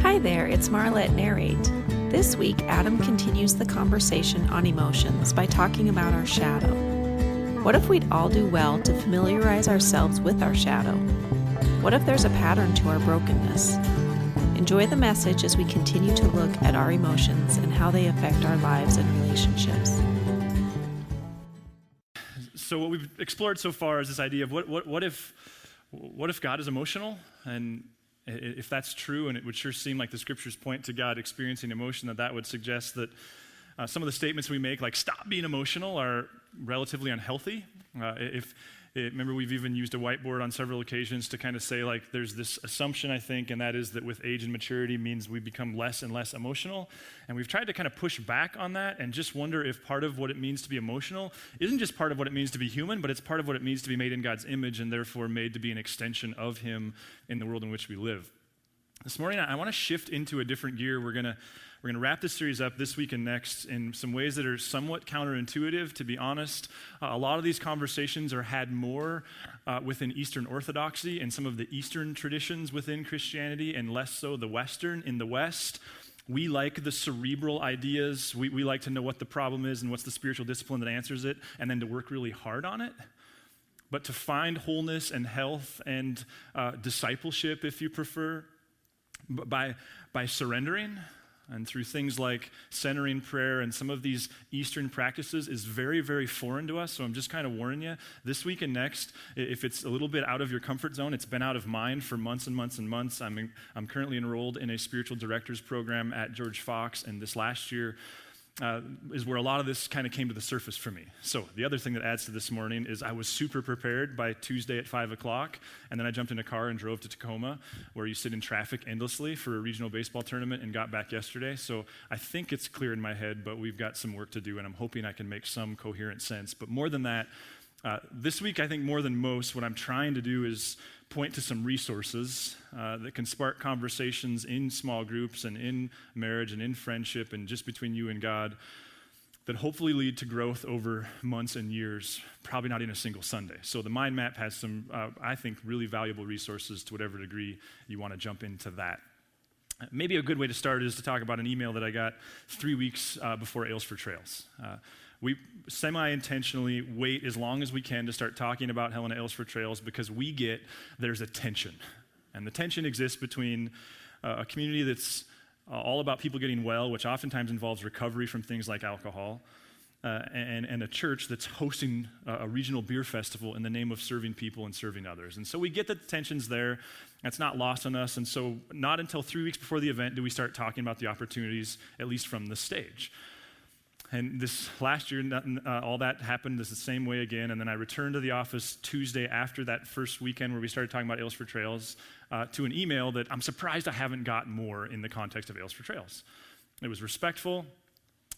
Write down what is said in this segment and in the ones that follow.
Hi there, it's Marla at Narrate. This week, Adam continues the conversation on emotions by talking about our shadow. What if we'd all do well to familiarize ourselves with our shadow? What if there's a pattern to our brokenness? Enjoy the message as we continue to look at our emotions and how they affect our lives and relationships. So what we've explored so far is this idea of what if God is emotional? And if that's true, and it would sure seem like the scriptures point to God experiencing emotion, that would suggest that some of the statements we make, like stop being emotional, are relatively unhealthy. Remember, we've even used a whiteboard on several occasions to kind of say, like, there's this assumption, I think, and that is that with age and maturity means we become less and less emotional. And we've tried to kind of push back on that and just wonder if part of what it means to be emotional isn't just part of what it means to be human, but it's part of what it means to be made in God's image and therefore made to be an extension of Him in the world in which we live. This morning, I want to shift into a different gear. We're going to wrap this series up this week and next in some ways that are somewhat counterintuitive, to be honest. A lot of these conversations are had more within Eastern Orthodoxy and some of the Eastern traditions within Christianity, and less so the Western. In the West, we like the cerebral ideas. We like to know what the problem is and what's the spiritual discipline that answers it, and then to work really hard on it. But to find wholeness and health and discipleship, if you prefer, by surrendering, and through things like centering prayer and some of these Eastern practices, is very, very foreign to us. So I'm just kind of warning you, this week and next, if it's a little bit out of your comfort zone, it's been out of mine for months and months and months. I'm currently enrolled in a spiritual directors program at George Fox, and this last year is where a lot of this kind of came to the surface for me. So the other thing that adds to this morning is I was super prepared by Tuesday at 5 o'clock, and then I jumped in a car and drove to Tacoma, where you sit in traffic endlessly for a regional baseball tournament, and got back yesterday. So I think it's clear in my head, but we've got some work to do, and I'm hoping I can make some coherent sense. But more than that, this week, I think more than most, what I'm trying to do is point to some resources that can spark conversations in small groups and in marriage and in friendship and just between you and God that hopefully lead to growth over months and years, probably not in a single Sunday. So the mind map has some, I think, really valuable resources to whatever degree you want to jump into that. Maybe a good way to start is to talk about an email that I got 3 weeks before Ales for Trails. We semi-intentionally wait as long as we can to start talking about Helena Ales for Trails because we get there's a tension. And the tension exists between a community that's all about people getting well, which oftentimes involves recovery from things like alcohol, and a church that's hosting a regional beer festival in the name of serving people and serving others. And so we get that the tension's there. That's not lost on us. And so not until 3 weeks before the event do we start talking about the opportunities, at least from the stage. And this last year, all that happened the same way again. And then I returned to the office Tuesday after that first weekend where we started talking about Ales for Trails to an email that I'm surprised I haven't gotten more in the context of Ales for Trails. It was respectful.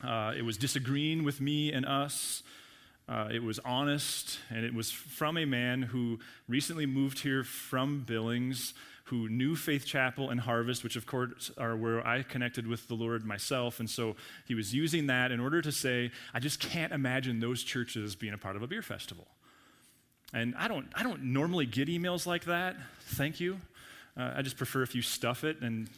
It was disagreeing with me and us. It was honest. And it was from a man who recently moved here from Billings, who knew Faith Chapel and Harvest, which of course are where I connected with the Lord myself. And so he was using that in order to say, I just can't imagine those churches being a part of a beer festival. And I don't normally get emails like that. Thank you. I just prefer if you stuff it. And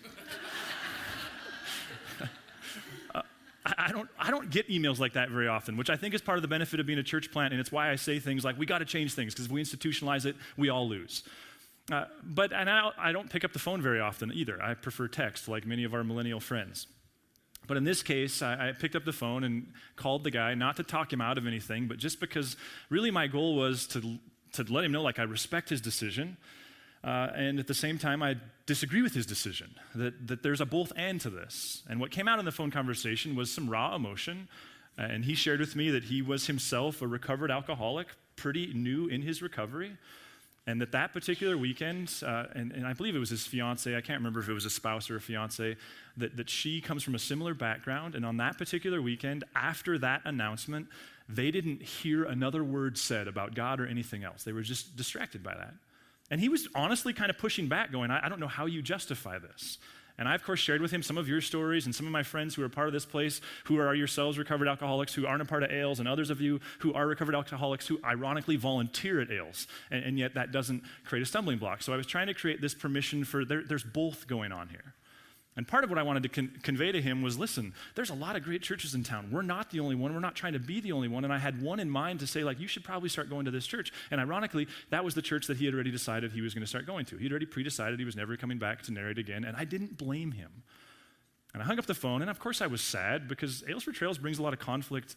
I don't get emails like that very often, which I think is part of the benefit of being a church plant. And it's why I say things like, we got to change things, because if we institutionalize it, we all lose. But I don't pick up the phone very often either. I prefer text, like many of our millennial friends. But in this case, I picked up the phone and called the guy, not to talk him out of anything, but just because really my goal was to let him know, like, I respect his decision, and at the same time, I disagree with his decision, that there's a both and to this. And what came out in the phone conversation was some raw emotion, and he shared with me that he was himself a recovered alcoholic, pretty new in his recovery. And that particular weekend, and I believe it was his fiance, I can't remember if it was a spouse or a fiance, that she comes from a similar background. And on that particular weekend, after that announcement, they didn't hear another word said about God or anything else. They were just distracted by that. And he was honestly kind of pushing back, going, I don't know how you justify this. And I, of course, shared with him some of your stories and some of my friends who are part of this place who are yourselves recovered alcoholics who aren't a part of Ales, and others of you who are recovered alcoholics who ironically volunteer at Ales, and yet that doesn't create a stumbling block. So I was trying to create this permission for there's both going on here. And part of what I wanted to convey to him was, listen, there's a lot of great churches in town. We're not the only one. We're not trying to be the only one. And I had one in mind to say, like, you should probably start going to this church. And ironically, that was the church that he had already decided he was going to start going to. He'd already pre-decided he was never coming back to Narrate again, and I didn't blame him. And I hung up the phone, and of course I was sad because Aylesford Trails brings a lot of conflict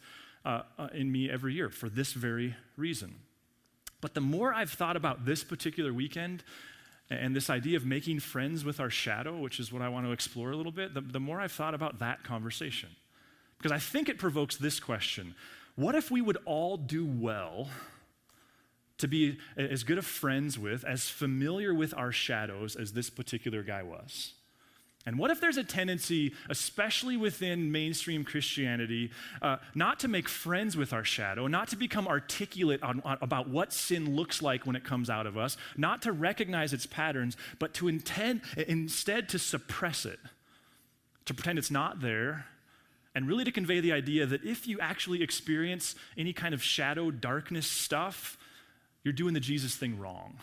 in me every year for this very reason. But the more I've thought about this particular weekend and this idea of making friends with our shadow, which is what I want to explore a little bit, the more I've thought about that conversation. Because I think it provokes this question: what if we would all do well to be as good of friends with, as familiar with our shadows as this particular guy was? And what if there's a tendency, especially within mainstream Christianity, not to make friends with our shadow, not to become articulate about what sin looks like when it comes out of us, not to recognize its patterns, but to instead to suppress it, to pretend it's not there, and really to convey the idea that if you actually experience any kind of shadow, darkness stuff, you're doing the Jesus thing wrong.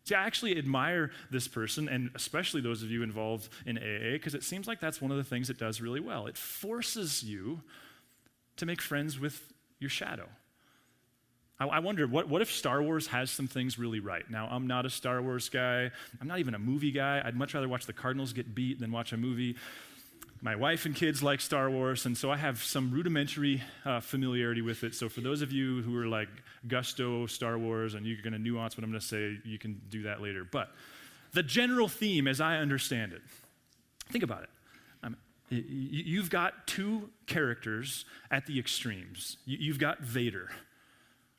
See, I actually admire this person, and especially those of you involved in AA, because it seems like that's one of the things it does really well. It forces you to make friends with your shadow. I wonder, what if Star Wars has some things really right? Now, I'm not a Star Wars guy. I'm not even a movie guy. I'd much rather watch the Cardinals get beat than watch a movie. My wife and kids like Star Wars, and so I have some rudimentary familiarity with it. So for those of you who are like gusto Star Wars and you're going to nuance what I'm going to say, you can do that later. But the general theme, as I understand it, think about it. You've got two characters at the extremes. You've got Vader,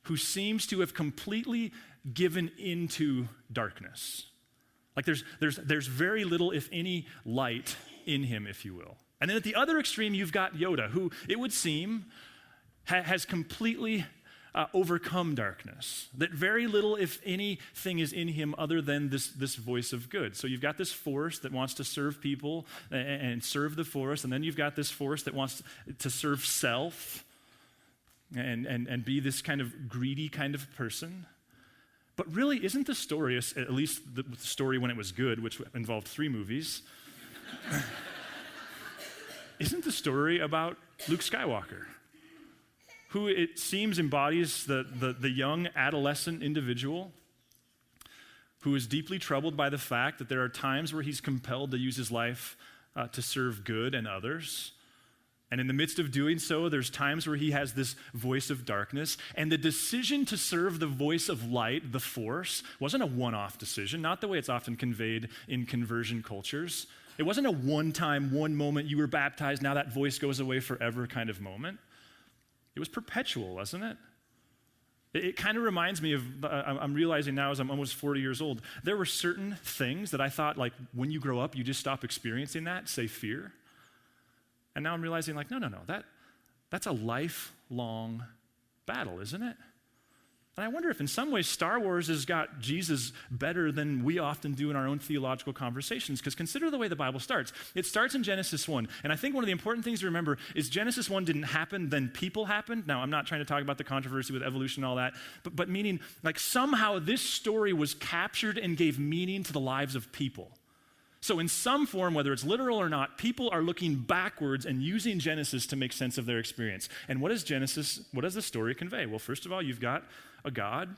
who seems to have completely given into darkness. Like there's very little, if any, light in him, if you will. And then at the other extreme, you've got Yoda, who it would seem has completely overcome darkness. That very little, if anything, is in him other than this voice of good. So you've got this force that wants to serve people and serve the force, and then you've got this force that wants to serve self and be this kind of greedy kind of person. But really, isn't the story, at least the story when it was good, which involved 3 movies, isn't the story about Luke Skywalker, who it seems embodies the young adolescent individual who is deeply troubled by the fact that there are times where he's compelled to use his life to serve good and others. And in the midst of doing so, there's times where he has this voice of darkness. And the decision to serve the voice of light, the force, wasn't a one-off decision, not the way it's often conveyed in conversion cultures. It wasn't a one-time, one moment, you were baptized, now that voice goes away forever kind of moment. It was perpetual, wasn't it? It kind of reminds me of, I'm realizing now as I'm almost 40 years old, there were certain things that I thought, like, when you grow up, you just stop experiencing that, say fear. And now I'm realizing, like, no, that's a lifelong battle, isn't it? And I wonder if in some ways Star Wars has got Jesus better than we often do in our own theological conversations, because consider the way the Bible starts. It starts in Genesis 1, and I think one of the important things to remember is Genesis 1 didn't happen, then people happened. Now, I'm not trying to talk about the controversy with evolution and all that, but meaning, like, somehow this story was captured and gave meaning to the lives of people. So in some form, whether it's literal or not, people are looking backwards and using Genesis to make sense of their experience. And what does the story convey? Well, first of all, you've got a God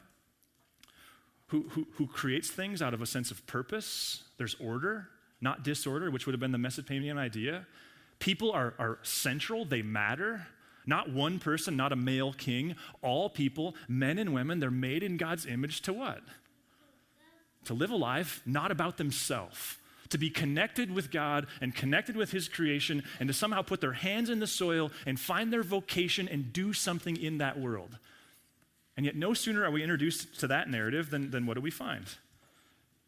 who creates things out of a sense of purpose. There's order, not disorder, which would have been the Mesopotamian idea. People are central, they matter. Not one person, not a male king. All people, men and women, they're made in God's image to what? To live a life not about themselves. To be connected with God and connected with his creation, and to somehow put their hands in the soil and find their vocation and do something in that world. And yet no sooner are we introduced to that narrative than what do we find?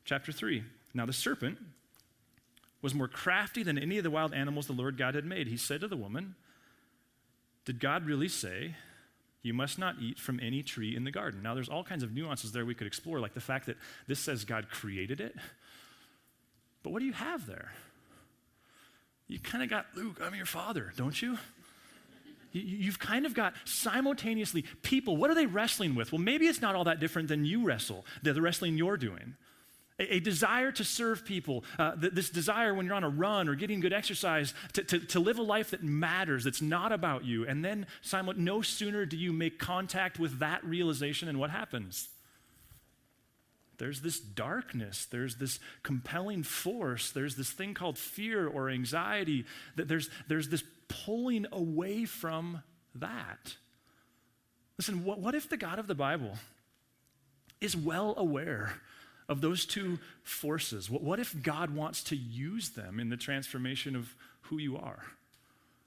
Chapter 3. Now the serpent was more crafty than any of the wild animals the Lord God had made. He said to the woman, "Did God really say, you must not eat from any tree in the garden?" Now there's all kinds of nuances there we could explore, like the fact that this says God created it. But what do you have there? You kind of got, Luke, I'm your father, don't you? You've kind of got simultaneously people, what are they wrestling with? Well, maybe it's not all that different than you wrestle, the wrestling you're doing. a desire to serve people, this desire when you're on a run or getting good exercise to live a life that matters, that's not about you. And then, Simon, no sooner do you make contact with that realization, and what happens? There's this darkness, there's this compelling force, there's this thing called fear or anxiety, that there's this pulling away from that. Listen, what if the God of the Bible is well aware of those two forces? What if God wants to use them in the transformation of who you are?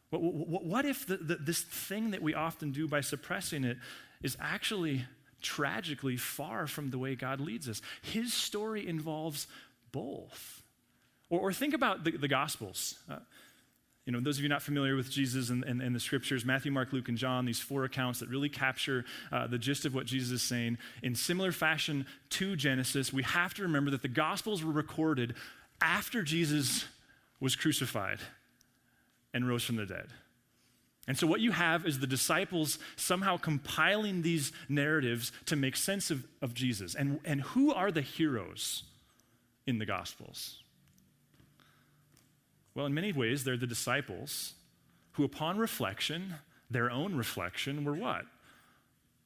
What if this thing that we often do by suppressing it is actually tragically far from the way God leads us? His story involves both. Or think about the Gospels. Those of you not familiar with Jesus and the scriptures, Matthew, Mark, Luke, and John, these four accounts that really capture the gist of what Jesus is saying. In similar fashion to Genesis, we have to remember that the Gospels were recorded after Jesus was crucified and rose from the dead. And so what you have is the disciples somehow compiling these narratives to make sense of Jesus. And who are the heroes in the Gospels? Well, in many ways, they're the disciples who, upon reflection, their own reflection, were what?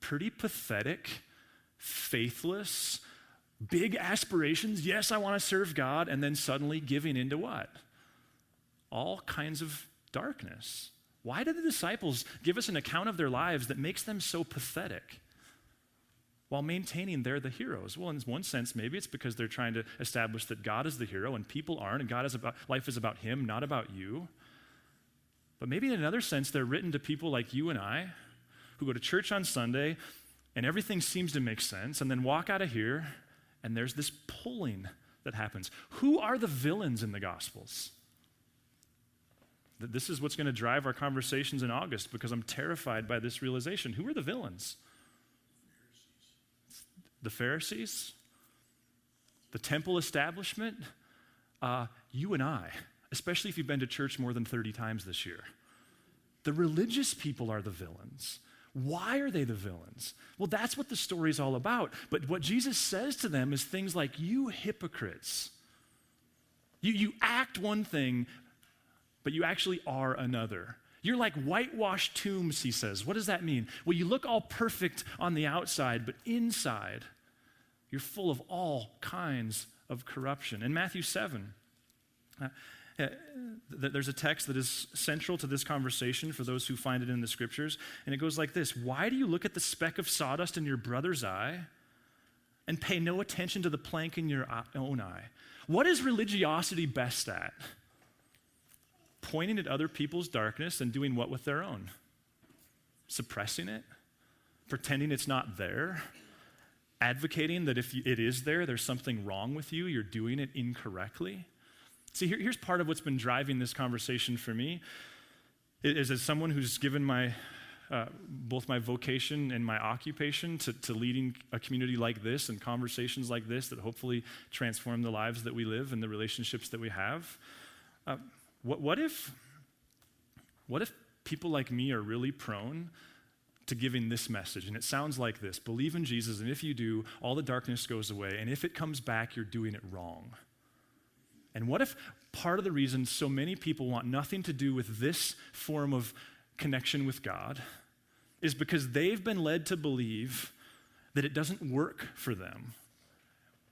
Pretty pathetic, faithless, big aspirations. Yes, I want to serve God, and then suddenly giving into what? All kinds of darkness. Why did the disciples give us an account of their lives that makes them so pathetic while maintaining they're the heroes? Well, in one sense, maybe it's because they're trying to establish that God is the hero and people aren't, and life is about him, not about you. But maybe in another sense, they're written to people like you and I who go to church on Sunday and everything seems to make sense, and then walk out of here and there's this pulling that happens. Who are the villains in the Gospels? This is what's going to drive our conversations in August, because I'm terrified by this realization. Who are the villains? The Pharisees? The temple establishment? You and I, especially if you've been to church more than 30 times this year. The religious people are the villains. Why are they the villains? Well, that's what the story's all about. But what Jesus says to them is things like, you hypocrites. You act one thing, but you actually are another. You're like whitewashed tombs, he says. What does that mean? Well, you look all perfect on the outside, but inside, you're full of all kinds of corruption. In Matthew 7, there's a text that is central to this conversation for those who find it in the scriptures, and it goes like this: why do you look at the speck of sawdust in your brother's eye and pay no attention to the plank in your own eye? What is religiosity best at? Pointing at other people's darkness and doing what with their own? Suppressing it? Pretending it's not there? Advocating that if it is there, there's something wrong with you, you're doing it incorrectly? See, here's part of what's been driving this conversation for me, is as someone who's given both my vocation and my occupation to leading a community like this and conversations like this that hopefully transform the lives that we live and the relationships that we have. What if people like me are really prone to giving this message? And it sounds like this: believe in Jesus, and if you do, all the darkness goes away, and if it comes back, you're doing it wrong. And what if part of the reason so many people want nothing to do with this form of connection with God is because they've been led to believe that it doesn't work for them,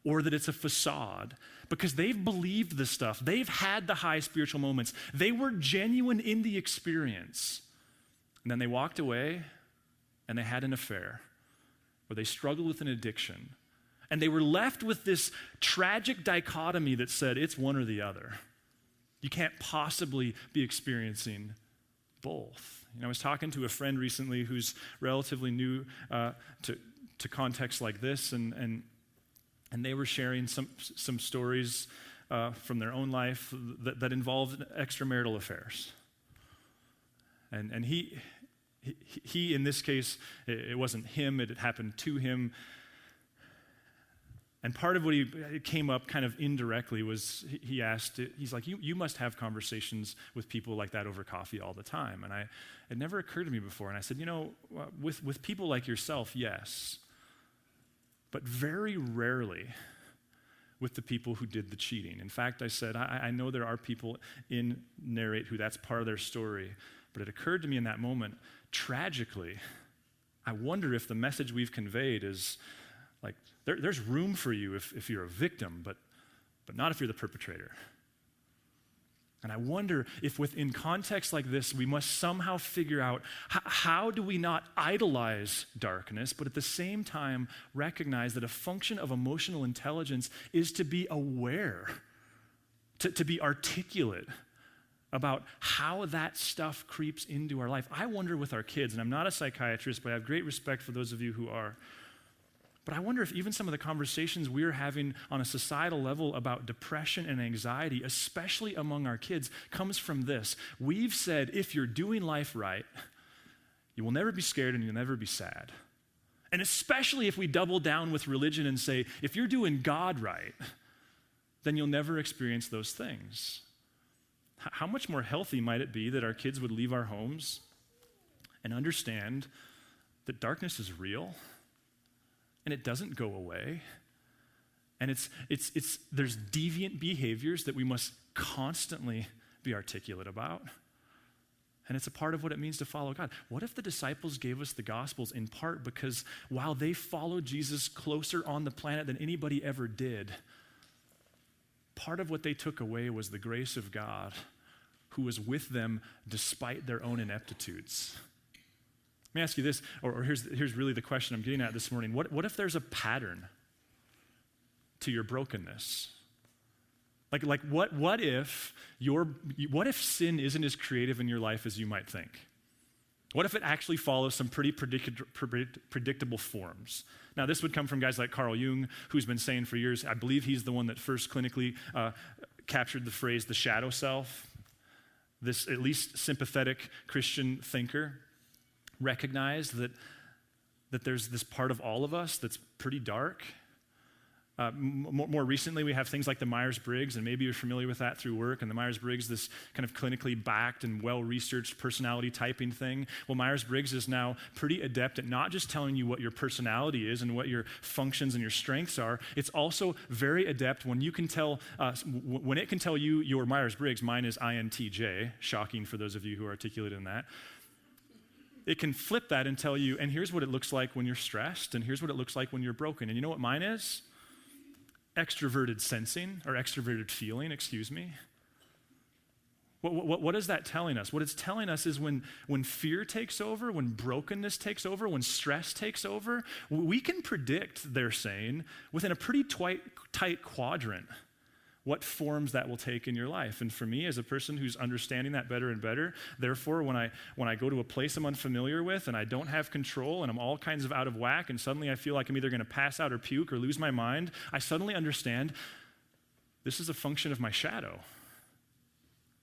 or that it's a facade, because they've believed this stuff. They've had the high spiritual moments. They were genuine in the experience. And then they walked away and they had an affair, or they struggled with an addiction. And they were left with this tragic dichotomy that said it's one or the other. You can't possibly be experiencing both. I was talking to a friend recently who's relatively new to contexts like this, and they were sharing some stories from their own life that involved extramarital affairs. And he, in this case, it wasn't him, it had happened to him. And part of what it came up kind of indirectly was he asked, he's like, you must have conversations with people like that over coffee all the time. And it never occurred to me before. And I said, with people like yourself, yes. But very rarely with the people who did the cheating. In fact, I said, I know there are people in Narrate who that's part of their story, but it occurred to me in that moment, tragically, I wonder if the message we've conveyed is like, there's room for you if you're a victim, but not if you're the perpetrator. And I wonder if within contexts like this, we must somehow figure out how do we not idolize darkness, but at the same time recognize that a function of emotional intelligence is to be aware, to be articulate about how that stuff creeps into our life. I wonder with our kids, and I'm not a psychiatrist, but I have great respect for those of you who are. But I wonder if even some of the conversations we're having on a societal level about depression and anxiety, especially among our kids, comes from this. We've said, if you're doing life right, you will never be scared and you'll never be sad. And especially if we double down with religion and say, if you're doing God right, then you'll never experience those things. How much more healthy might it be that our kids would leave our homes and understand that darkness is real, and it doesn't go away. And there's deviant behaviors that we must constantly be articulate about. And it's a part of what it means to follow God. What if the disciples gave us the Gospels in part because while they followed Jesus closer on the planet than anybody ever did, part of what they took away was the grace of God who was with them despite their own ineptitudes. Let me ask you this, or here's really the question I'm getting at this morning. What if there's a pattern to your brokenness? Like what if sin isn't as creative in your life as you might think? What if it actually follows some pretty predictable forms? Now, this would come from guys like Carl Jung, who's been saying for years, I believe he's the one that first clinically captured the phrase the shadow self. This at least sympathetic Christian thinker recognized that there's this part of all of us that's pretty dark. More recently, we have things like the Myers-Briggs, and maybe you're familiar with that through work, and the Myers-Briggs, this kind of clinically backed and well-researched personality typing thing. Well, Myers-Briggs is now pretty adept at not just telling you what your personality is and what your functions and your strengths are, it's also very adept when you can tell, when it can tell you your Myers-Briggs, mine is INTJ, shocking for those of you who are articulate in that. It can flip that and tell you, and here's what it looks like when you're stressed, and here's what it looks like when you're broken. And you know what mine is? Extroverted sensing, or extroverted feeling, excuse me. What is that telling us? What it's telling us is when fear takes over, when brokenness takes over, when stress takes over, we can predict, they're saying, within a pretty tight quadrant, what forms that will take in your life. And for me, as a person who's understanding that better and better, therefore, when I go to a place I'm unfamiliar with and I don't have control and I'm all kinds of out of whack and suddenly I feel like I'm either going to pass out or puke or lose my mind, I suddenly understand this is a function of my shadow.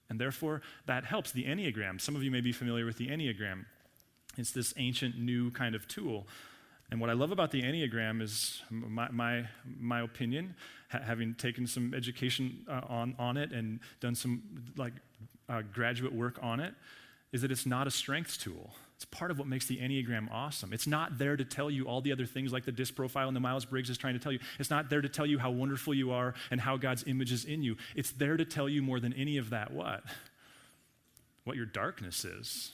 And therefore, that helps. The Enneagram, some of you may be familiar with the Enneagram. It's this ancient new kind of tool. And what I love about the Enneagram is my opinion, having taken some education on it and done some graduate work on it, is that it's not a strengths tool. It's part of what makes the Enneagram awesome. It's not there to tell you all the other things like the DISC profile and the Myers-Briggs is trying to tell you. It's not there to tell you how wonderful you are and how God's image is in you. It's there to tell you more than any of that what your darkness is.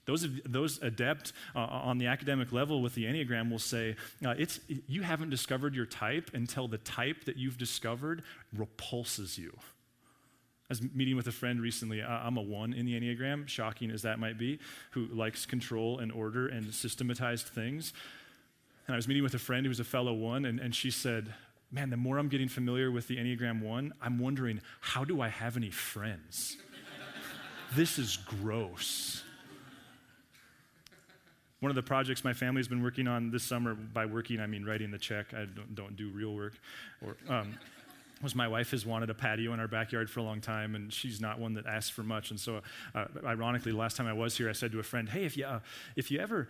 Those adept on the academic level with the Enneagram will say, you haven't discovered your type until the type that you've discovered repulses you. I was meeting with a friend recently. I'm a 1 in the Enneagram, shocking as that might be, who likes control and order and systematized things. And I was meeting with a friend who was a fellow 1, and she said, man, the more I'm getting familiar with the Enneagram 1, I'm wondering, how do I have any friends? This is gross. One of the projects my family's been working on this summer, by working I mean writing the check, I don't do real work, was my wife has wanted a patio in our backyard for a long time, and she's not one that asks for much. And so, ironically, the last time I was here, I said to a friend, hey, if you ever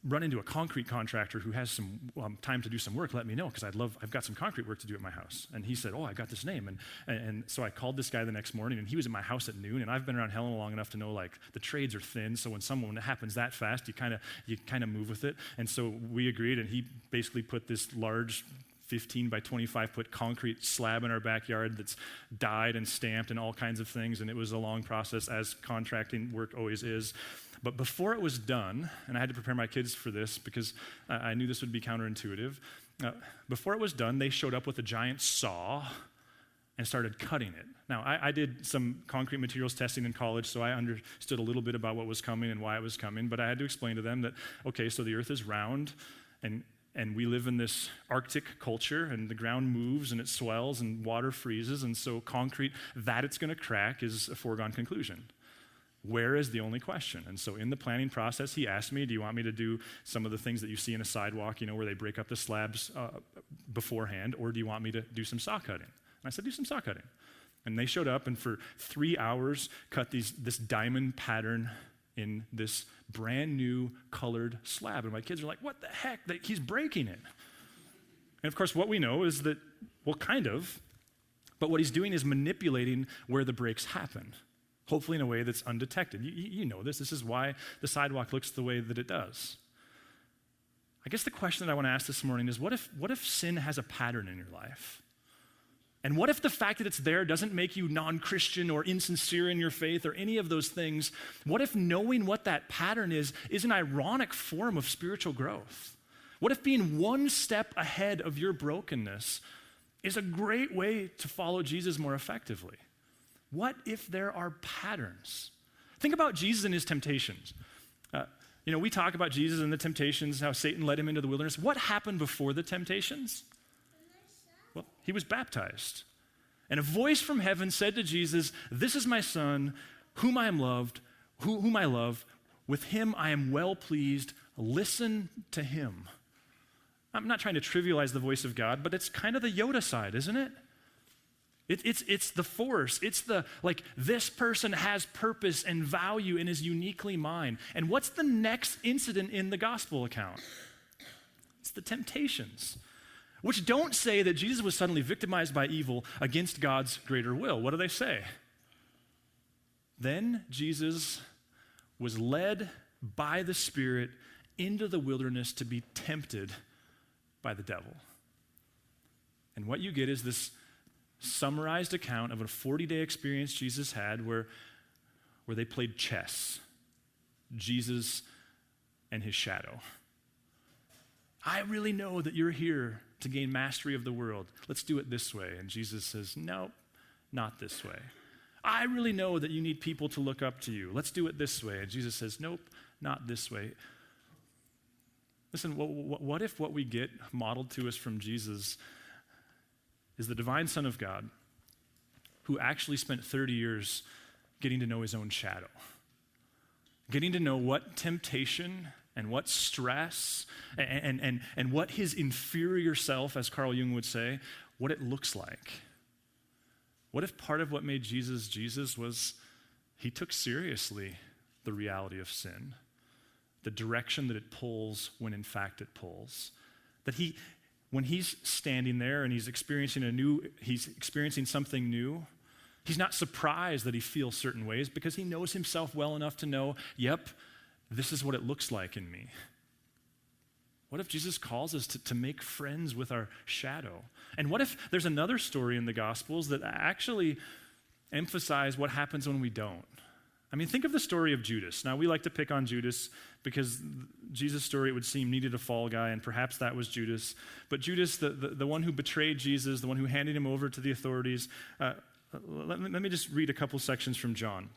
run into a concrete contractor who has some time to do some work, let me know, because I've got some concrete work to do at my house. And he said, oh, I got this name. And so I called this guy the next morning, and he was at my house at noon, and I've been around Helena long enough to know, like, the trades are thin, so when it happens that fast, you kind of move with it. And so we agreed, and he basically put this large 15 by 25 foot concrete slab in our backyard that's dyed and stamped and all kinds of things, and it was a long process, as contracting work always is. But before it was done, and I had to prepare my kids for this because I knew this would be counterintuitive, before it was done, they showed up with a giant saw and started cutting it. Now, I did some concrete materials testing in college, so I understood a little bit about what was coming and why it was coming, but I had to explain to them that, okay, so the earth is round, and we live in this Arctic culture, and the ground moves, and it swells, and water freezes, and so concrete, that it's going to crack is a foregone conclusion. Where is the only question? And so in the planning process, he asked me, do you want me to do some of the things that you see in a sidewalk, where they break up the slabs beforehand, or do you want me to do some saw cutting? And I said, do some saw cutting. And they showed up and for 3 hours cut this diamond pattern in this brand new colored slab. And my kids are like, what the heck? He's breaking it. And of course, what we know is that, well, kind of, but what he's doing is manipulating where the breaks happen, hopefully in a way that's undetected. You know this. This is why the sidewalk looks the way that it does. I guess the question that I want to ask this morning is, what if sin has a pattern in your life? And what if the fact that it's there doesn't make you non-Christian or insincere in your faith or any of those things? What if knowing what that pattern is an ironic form of spiritual growth? What if being one step ahead of your brokenness is a great way to follow Jesus more effectively? What if there are patterns? Think about Jesus and his temptations. We talk about Jesus and the temptations, how Satan led him into the wilderness. What happened before the temptations? Well, he was baptized. And a voice from heaven said to Jesus, "This is my son, whom I am loved, whom I love. With him I am well pleased. Listen to him." I'm not trying to trivialize the voice of God, but it's kind of the Yoda side, isn't it? It's the force. It's the, this person has purpose and value and is uniquely mine. And what's the next incident in the gospel account? It's the temptations, which don't say that Jesus was suddenly victimized by evil against God's greater will. What do they say? Then Jesus was led by the Spirit into the wilderness to be tempted by the devil. And what you get is this summarized account of a 40-day experience Jesus had where they played chess, Jesus and his shadow. I really know that you're here to gain mastery of the world. Let's do it this way. And Jesus says, nope, not this way. I really know that you need people to look up to you. Let's do it this way. And Jesus says, nope, not this way. Listen, what if what we get modeled to us from Jesus is the divine Son of God who actually spent 30 years getting to know his own shadow, getting to know what temptation and what stress and what his inferior self, as Carl Jung would say, what it looks like. What if part of what made Jesus Jesus was he took seriously the reality of sin, the direction that it pulls when in fact it pulls, that when he's standing there and he's experiencing something new, he's not surprised that he feels certain ways because he knows himself well enough to know, yep, this is what it looks like in me. What if Jesus calls us to make friends with our shadow? And what if there's another story in the Gospels that actually emphasize what happens when we don't? I mean, think of the story of Judas. Now, we like to pick on Judas because Jesus' story, it would seem, needed a fall guy, and perhaps that was Judas. But Judas, the one who betrayed Jesus, the one who handed him over to the authorities, let me just read a couple sections from John.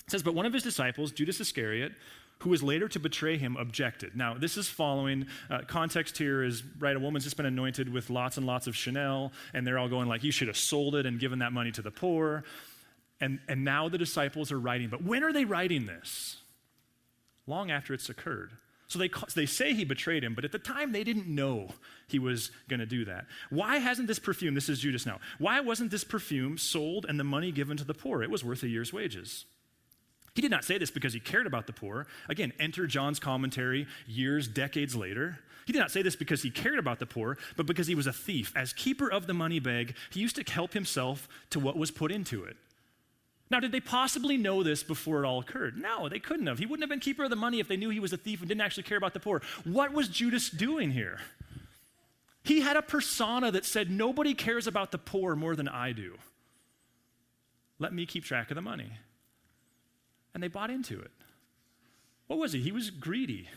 It says, but one of his disciples, Judas Iscariot, who was later to betray him, objected. Now, this is following, context here is, right, a woman's just been anointed with lots and lots of Chanel, and they're all going like, you should have sold it and given that money to the poor. And now the disciples are writing, but when are they writing this? Long after it's occurred. So they say he betrayed him, but at the time they didn't know he was going to do that. Why hasn't this perfume, this is Judas now, why wasn't this perfume sold and the money given to the poor? It was worth a year's wages. He did not say this because he cared about the poor. Again, enter John's commentary years, decades later. He did not say this because he cared about the poor, but because he was a thief. As keeper of the money bag, he used to help himself to what was put into it. Now, did they possibly know this before it all occurred? No, they couldn't have. He wouldn't have been keeper of the money if they knew he was a thief and didn't actually care about the poor. What was Judas doing here? He had a persona that said, nobody cares about the poor more than I do. Let me keep track of the money. And they bought into it. What was he? He was greedy.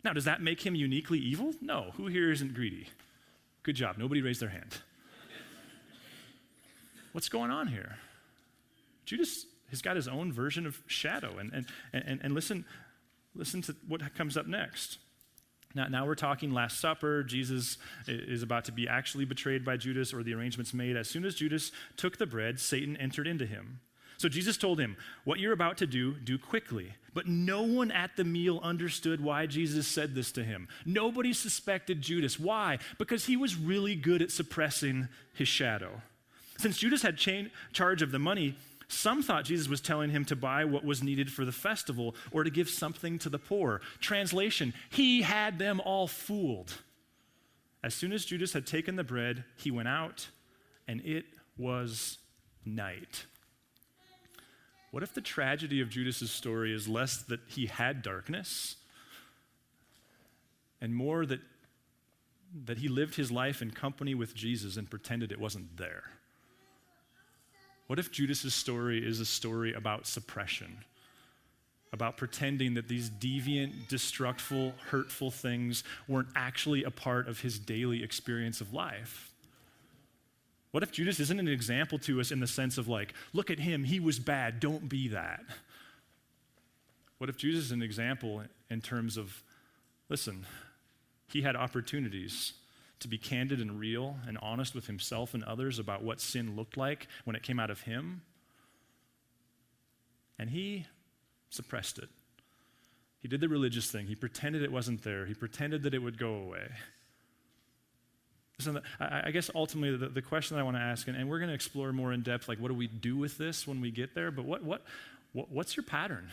Now, does that make him uniquely evil? No. Who here isn't greedy? Good job. Nobody raised their hand. What's going on here? Judas has got his own version of shadow. And listen to what comes up next. Now we're talking Last Supper. Jesus is about to be actually betrayed by Judas, or the arrangements made. As soon as Judas took the bread, Satan entered into him. So Jesus told him, what you're about to do quickly. But no one at the meal understood why Jesus said this to him. Nobody suspected Judas. Why? Because he was really good at suppressing his shadow. Since Judas had charge of the money, some thought Jesus was telling him to buy what was needed for the festival or to give something to the poor. Translation, he had them all fooled. As soon as Judas had taken the bread, he went out, and it was night. What if the tragedy of Judas' story is less that he had darkness and more that he lived his life in company with Jesus and pretended it wasn't there? What if Judas' story is a story about suppression, about pretending that these deviant, destructful, hurtful things weren't actually a part of his daily experience of life? What if Judas isn't an example to us in the sense of like, look at him, he was bad, don't be that? What if Judas is an example in terms of, listen, he had opportunities to be candid and real and honest with himself and others about what sin looked like when it came out of him, and he suppressed it. He did the religious thing. He pretended it wasn't there. He pretended that it would go away. So I guess ultimately the question that I want to ask, and we're going to explore more in depth, like what do we do with this when we get there, but what's your pattern?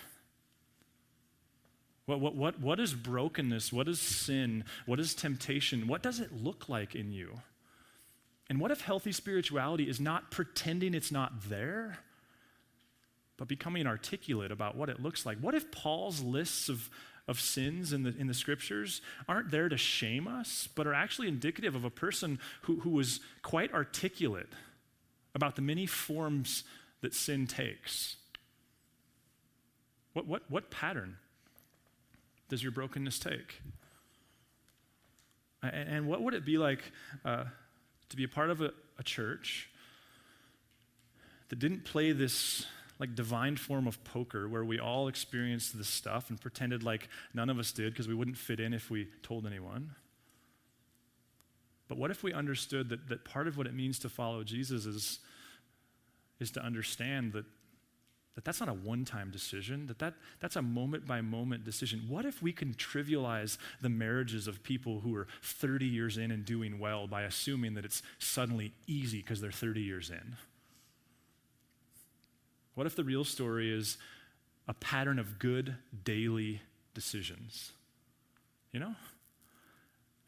What is brokenness? What is sin? What is temptation? What does it look like in you? And what if healthy spirituality is not pretending it's not there, but becoming articulate about what it looks like? What if Paul's lists of sins in the scriptures aren't there to shame us, but are actually indicative of a person who was quite articulate about the many forms that sin takes? What pattern does your brokenness take? And what would it be like to be a part of a church that didn't play this like divine form of poker where we all experienced this stuff and pretended like none of us did because we wouldn't fit in if we told anyone? But what if we understood that part of what it means to follow Jesus is to understand that that's not a one-time decision, that's a moment-by-moment decision? What if we can trivialize the marriages of people who are 30 years in and doing well by assuming that it's suddenly easy because they're 30 years in? What if the real story is a pattern of good daily decisions? You know?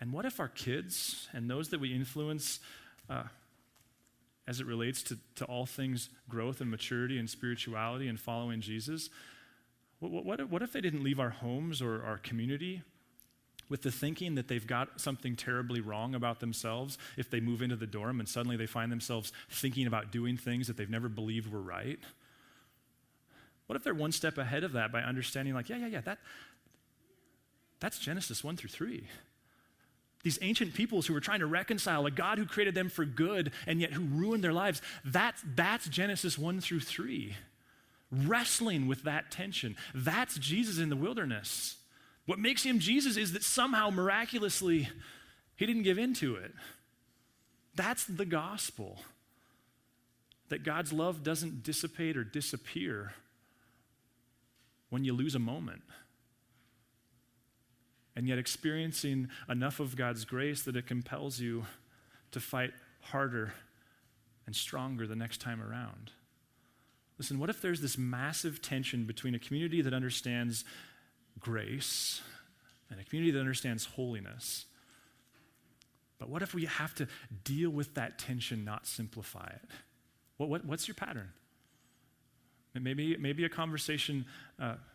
And what if our kids and those that we influence as it relates to all things growth and maturity and spirituality and following Jesus, what if they didn't leave our homes or our community with the thinking that they've got something terribly wrong about themselves if they move into the dorm and suddenly they find themselves thinking about doing things that they've never believed were right? What if they're one step ahead of that by understanding like, that's Genesis 1 through 3. These ancient peoples who were trying to reconcile a God who created them for good and yet who ruined their lives, that's Genesis 1 through 3. Wrestling with that tension. That's Jesus in the wilderness. What makes him Jesus is that somehow, miraculously, he didn't give in to it. That's the gospel. That God's love doesn't dissipate or disappear when you lose a moment. And yet experiencing enough of God's grace that it compels you to fight harder and stronger the next time around. Listen, what if there's this massive tension between a community that understands grace and a community that understands holiness? But what if we have to deal with that tension, not simplify it? What's your pattern? Maybe a conversation,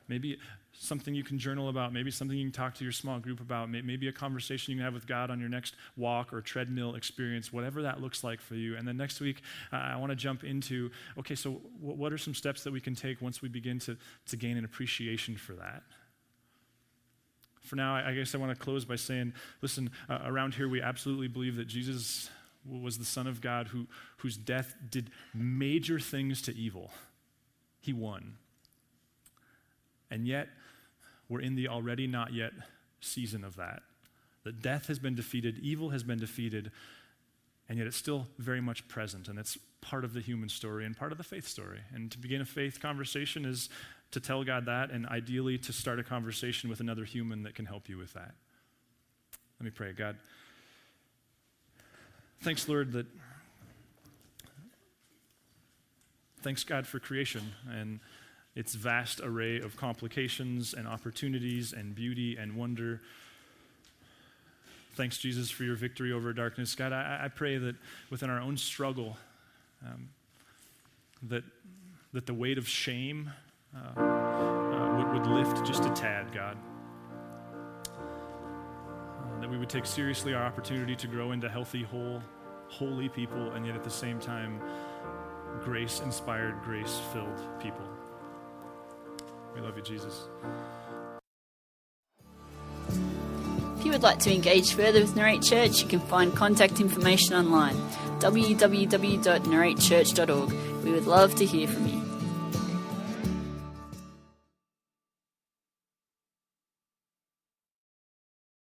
maybe something you can journal about, maybe something you can talk to your small group about, maybe a conversation you can have with God on your next walk or treadmill experience, whatever that looks like for you. And then next week, I want to jump into, okay, so what are some steps that we can take once we begin to gain an appreciation for that? For now, I guess I want to close by saying, listen, around here we absolutely believe that Jesus was the Son of God whose death did major things to evil. He won. And yet, we're in the already not yet season of that. That death has been defeated, evil has been defeated, and yet it's still very much present. And it's part of the human story and part of the faith story. And to begin a faith conversation is to tell God that, and ideally to start a conversation with another human that can help you with that. Let me pray. God, thanks, Lord, thanks, God, for creation and its vast array of complications and opportunities and beauty and wonder. Thanks, Jesus, for your victory over darkness. God, I pray that within our own struggle, that the weight of shame would lift just a tad, God. That we would take seriously our opportunity to grow into healthy, holy people, and yet at the same time, grace-inspired, grace-filled people. We love you, Jesus. If you would like to engage further with Narrate Church, you can find contact information online, www.narratechurch.org. We would love to hear from you.